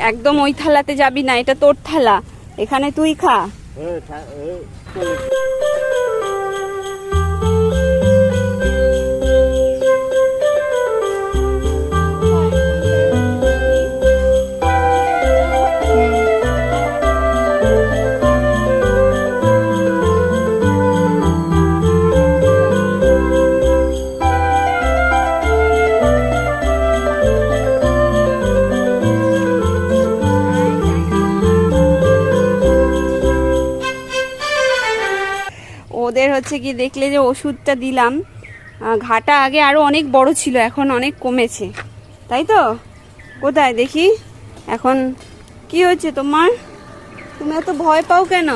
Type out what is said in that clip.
একদম ওই থালাতে যাবি না, এটা তোর থালা, এখানে তুই খা। ওদের হচ্ছে কি দেখলে যে ওষুধটা দিলাম, ঘাটা আগে আরো অনেক বড় ছিল, এখন অনেক কমেছে, তাই তো? কোথায় দেখি এখন কি হচ্ছে তোমার? তুমি এত ভয় পাও কেন?